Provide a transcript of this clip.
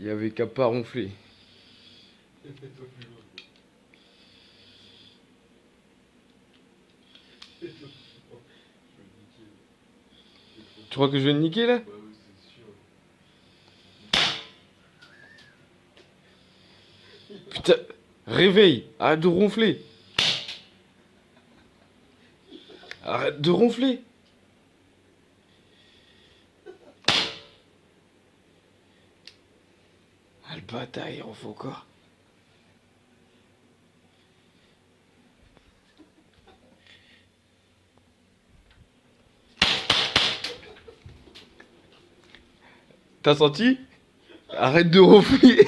Il y avait qu'à pas ronfler. Fais-toi plus loin. Fais-toi plus loin. Je vais te niquer. Tu crois que je vais le niquer là? Bah oui, c'est sûr. Putain, réveille, arrête de ronfler. Arrête de ronfler. Ah le bâtard, il ronfle encore. T'as senti? Arrête de ronfler.